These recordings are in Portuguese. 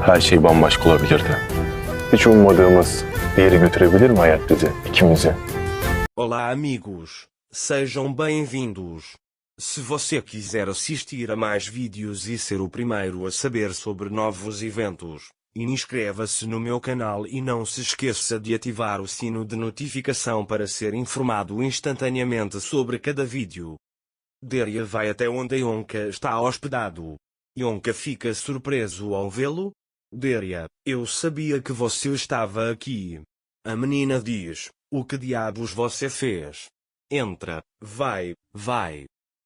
her şey bambaşka olabilirdi. Hiç ummadığımız bir yere götürebilir mi hayat bizi, ikimizi? Olá amigos, sejam bem-vindos. Se você quiser assistir a mais vídeos e ser o primeiro a saber sobre novos eventos, inscreva-se no meu canal e não se esqueça de ativar o sino de notificação para ser informado instantaneamente sobre cada vídeo. Deria vai até onde Yonka está hospedado. Yonka fica surpreso ao vê-lo. Deria, eu sabia que você estava aqui. A menina diz, o que diabos você fez? Entra, vai.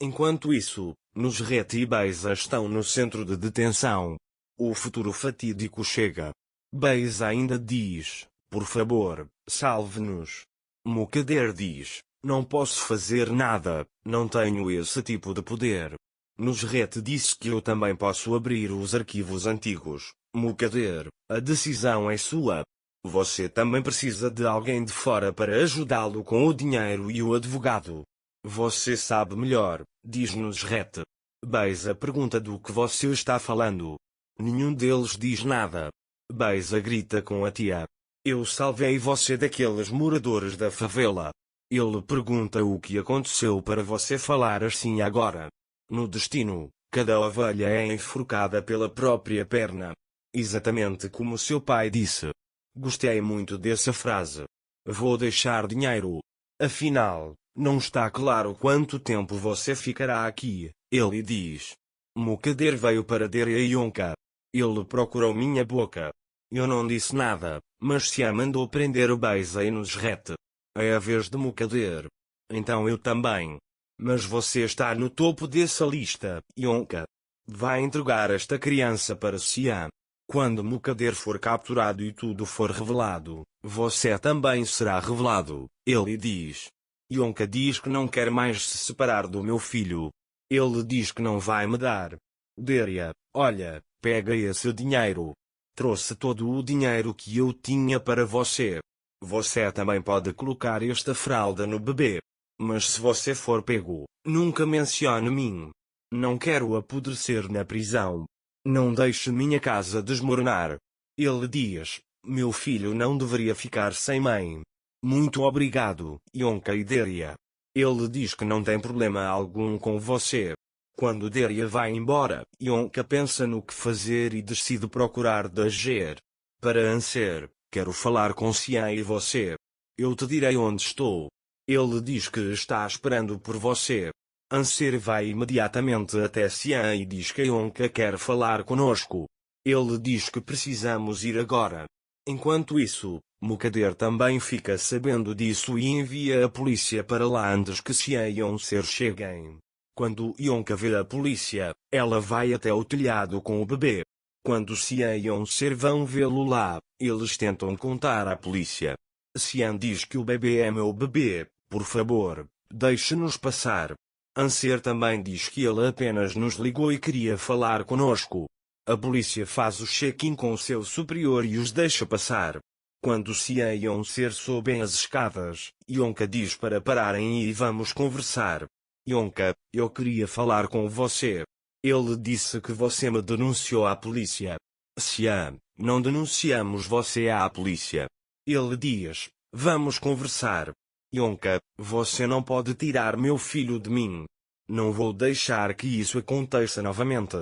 Enquanto isso, Nusret e Beza estão no centro de detenção. O futuro fatídico chega. Beza ainda diz, por favor, salve-nos. Mukadder diz, não posso fazer nada, não tenho esse tipo de poder. Nusret disse que eu também posso abrir os arquivos antigos. Mukadder, a decisão é sua. Você também precisa de alguém de fora para ajudá-lo com o dinheiro e o advogado. Você sabe melhor, diz Nusret. Beza pergunta do que você está falando. Nenhum deles diz nada. Beza grita com a tia. Eu salvei você daqueles moradores da favela. Ele pergunta o que aconteceu para você falar assim agora. No destino, cada ovelha é enforcada pela própria perna. Exatamente como seu pai disse. Gostei muito dessa frase. Vou deixar dinheiro. Afinal, não está claro quanto tempo você ficará aqui, ele diz. Mukadder veio para Deria e Yonka. Ele procurou minha boca. Eu não disse nada, mas Siam mandou prender o Beza e Nusret. É a vez de Mukadder. Então eu também. Mas você está no topo dessa lista, Yonka. Vai entregar esta criança para Siam. Quando Mukadder for capturado e tudo for revelado, você também será revelado, ele diz. Yonka diz que não quer mais se separar do meu filho. Ele diz que não vai me dar. Deria, olha, pega esse dinheiro. Trouxe todo o dinheiro que eu tinha para você. Você também pode colocar esta fralda no bebê. Mas se você for pego, nunca mencione mim. Não quero apodrecer na prisão. Não deixe minha casa desmoronar. Ele diz, meu filho não deveria ficar sem mãe. Muito obrigado, Yonka e Deria. Ele diz que não tem problema algum com você. Quando Deria vai embora, Yonka pensa no que fazer e decide procurar Dager. Para Anser, quero falar com Siam e você. Eu te direi onde estou. Ele diz que está esperando por você. Anser vai imediatamente até Siam e diz que Yonka quer falar conosco. Ele diz que precisamos ir agora. Enquanto isso, Mukadder também fica sabendo disso e envia a polícia para lá antes que Siam e Anser cheguem. Quando Yonka vê a polícia, ela vai até o telhado com o bebê. Quando Siam e Anser vão vê-lo lá, eles tentam contar à polícia. Siam diz que o bebê é meu bebê, por favor, deixe-nos passar. Anser também diz que ele apenas nos ligou e queria falar conosco. A polícia faz o check-in com o seu superior e os deixa passar. Quando Siam e Anser sobem as escadas, Yonka diz para pararem e vamos conversar. Yonka, eu queria falar com você. Ele disse que você me denunciou à polícia. Siam, não denunciamos você à polícia. Ele diz, vamos conversar. Yonka, você não pode tirar meu filho de mim. Não vou deixar que isso aconteça novamente.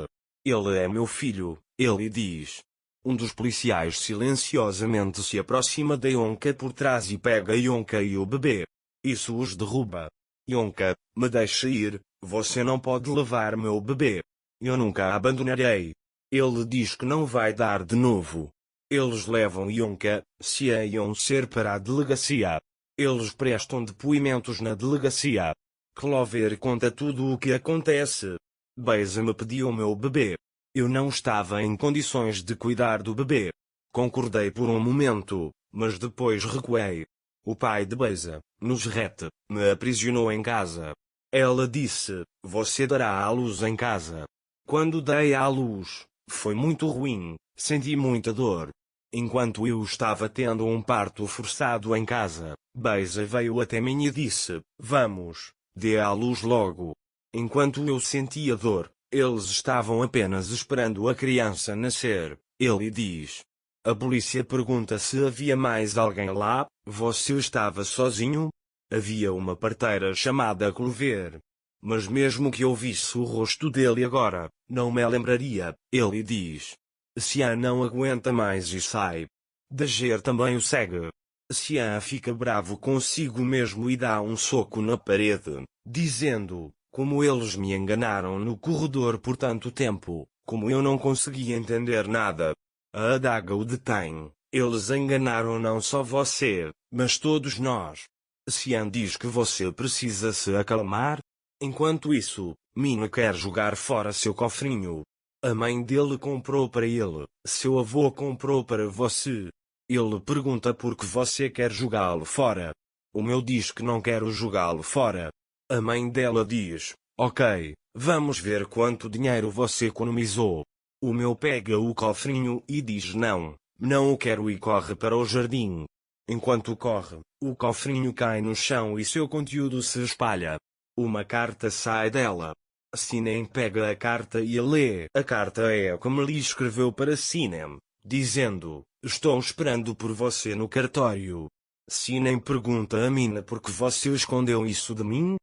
Ele é meu filho, ele diz. Um dos policiais silenciosamente se aproxima de Yonka por trás e pega Yonka e o bebê. Isso os derruba. Yonka, me deixe ir, você não pode levar meu bebê. Eu nunca a abandonarei. Ele diz que não vai dar de novo. Eles levam Yonka, Siam e Anser para a delegacia. Eles prestam depoimentos na delegacia. Clover conta tudo o que acontece. Beza me pediu meu bebê. Eu não estava em condições de cuidar do bebê. Concordei por um momento, mas depois recuei. O pai de Beza, Nusret, me aprisionou em casa. Ela disse, você dará à luz em casa. Quando dei à luz, foi muito ruim, senti muita dor. Enquanto eu estava tendo um parto forçado em casa, Beza veio até mim e disse, vamos, dê à luz logo. Enquanto eu sentia dor, eles estavam apenas esperando a criança nascer. Ele diz. A polícia pergunta se havia mais alguém lá. Você estava sozinho? Havia uma parteira chamada Clover. Mas mesmo que eu visse o rosto dele agora, não me lembraria. Ele diz. Cian não aguenta mais e sai. Dager também o segue. Cian fica bravo consigo mesmo e dá um soco na parede, dizendo, como eles me enganaram no corredor por tanto tempo, como eu não conseguia entender nada. A adaga o detém. Eles enganaram não só você, mas todos nós. Cian diz que você precisa se acalmar. Enquanto isso, Mina quer jogar fora seu cofrinho. A mãe dele comprou para ele, seu avô comprou para você. Ele pergunta por que você quer jogá-lo fora. O meu diz que não quero jogá-lo fora. A mãe dela diz, ok, vamos ver quanto dinheiro você economizou. O meu pega o cofrinho e diz não, não o quero e corre para o jardim. Enquanto corre, o cofrinho cai no chão e seu conteúdo se espalha. Uma carta sai dela. Sinem pega a carta e a lê. A carta é como lhe escreveu para Sinem, dizendo, estou esperando por você no cartório. Sinem pergunta a Mina por que você escondeu isso de mim?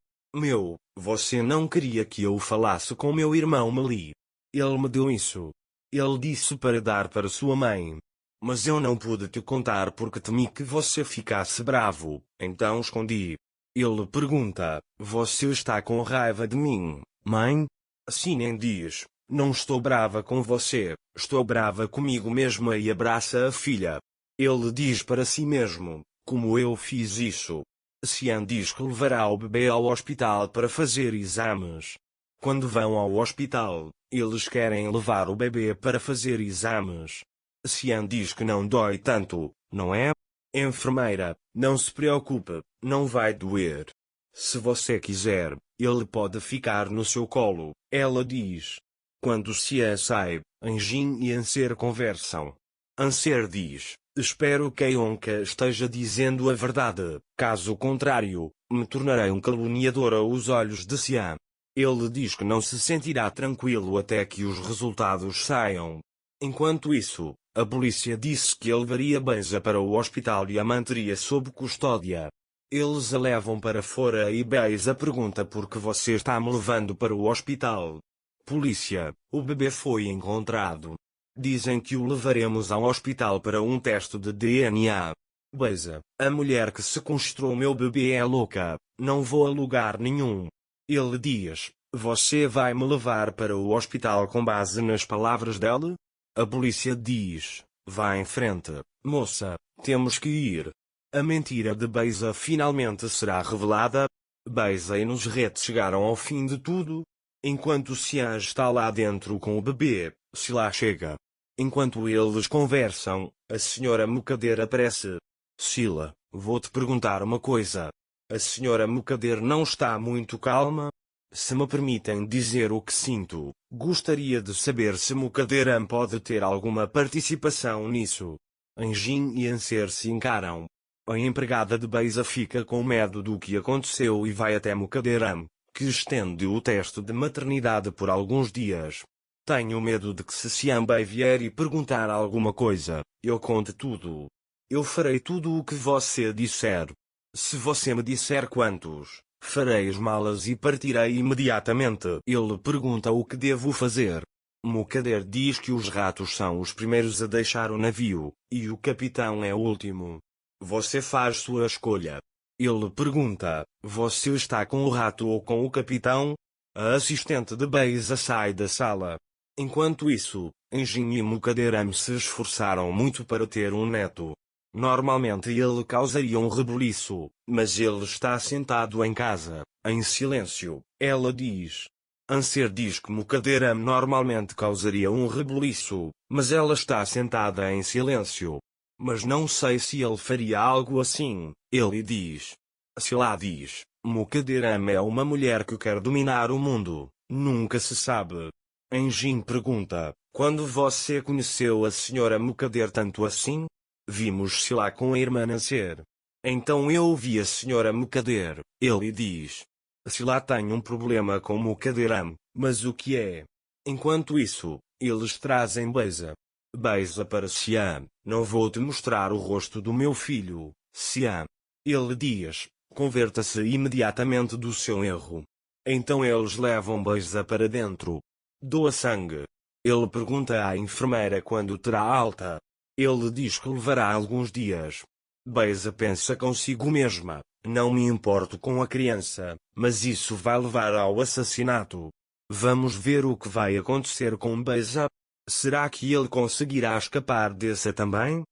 Você não queria que eu falasse com meu irmão Mali. Ele me deu isso. Ele disse para dar para sua mãe. Mas eu não pude te contar porque temi que você ficasse bravo, então escondi. Ele pergunta, você está com raiva de mim, mãe? Sinem diz, não estou brava com você, estou brava comigo mesma e abraça a filha. Ele diz para si mesmo, como eu fiz isso? Cian diz que levará o bebê ao hospital para fazer exames. Quando vão ao hospital, eles querem levar o bebê para fazer exames. Cian diz que não dói tanto, não é? Enfermeira, não se preocupe, não vai doer. Se você quiser, ele pode ficar no seu colo, ela diz. Quando Cian sai, Anjin e Anser conversam. Anser diz, espero que Yonka esteja dizendo a verdade, caso contrário, me tornarei um caluniador aos olhos de Cian. Ele diz que não se sentirá tranquilo até que os resultados saiam. Enquanto isso, a polícia disse que ele levaria Beiza para o hospital e a manteria sob custódia. Eles a levam para fora e Beiza pergunta por que você está me levando para o hospital. Polícia, o bebê foi encontrado. Dizem que o levaremos ao hospital para um teste de DNA. Beiza, a mulher que sequestrou meu bebê é louca, não vou a lugar nenhum. Ele diz, você vai me levar para o hospital com base nas palavras dela? A polícia diz, vá em frente, moça, temos que ir. A mentira de Beiza finalmente será revelada. Beiza e Nusret chegaram ao fim de tudo. Enquanto Cian está lá dentro com o bebê, Sila chega. Enquanto eles conversam, a senhora Mukader aparece. Sila, vou-te perguntar uma coisa. A senhora Mukader não está muito calma? Se me permitem dizer o que sinto, gostaria de saber se Mukaderam pode ter alguma participação nisso. Anjin e Anser se encaram. A empregada de Beiza fica com medo do que aconteceu e vai até Mukaderam, que estende o teste de maternidade por alguns dias. Tenho medo de que se Cianbei vier e perguntar alguma coisa, eu conte tudo. Eu farei tudo o que você disser. Se você me disser quantos, farei as malas e partirei imediatamente. Ele pergunta o que devo fazer. Mukader diz que os ratos são os primeiros a deixar o navio, e o capitão é o último. Você faz sua escolha. Ele pergunta, você está com o rato ou com o capitão? A assistente de Beiza sai da sala. Enquanto isso, Anjin e Mukaderam se esforçaram muito para ter um neto. Normalmente ele causaria um rebuliço, mas ele está sentado em casa, em silêncio, ela diz. Anser diz que Mukaderam normalmente causaria um rebuliço, mas ela está sentada em silêncio. Mas não sei se ele faria algo assim, ele diz. Sila diz, Mukaderam é uma mulher que quer dominar o mundo, nunca se sabe. Anjin pergunta, quando você conheceu a senhora Mukader tanto assim? Vimos Sila com a irmã nascer. Então eu vi a senhora Mukader, ele diz. Sila tem um problema com Mukaderam, mas o que é? Enquanto isso, eles trazem Beiza. Beija para Siam, não vou te mostrar o rosto do meu filho, Siam. Ele diz, converta-se imediatamente do seu erro. Então eles levam Beija para dentro. Doa sangue. Ele pergunta à enfermeira quando terá alta. Ele diz que levará alguns dias. Beija pensa consigo mesma, não me importo com a criança, mas isso vai levar ao assassinato. Vamos ver o que vai acontecer com Beija. Será que ele conseguirá escapar dessa também?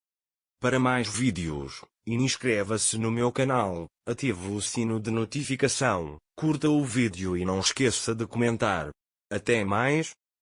Para mais vídeos, inscreva-se no meu canal, ative o sino de notificação, curta o vídeo e não esqueça de comentar. Até mais.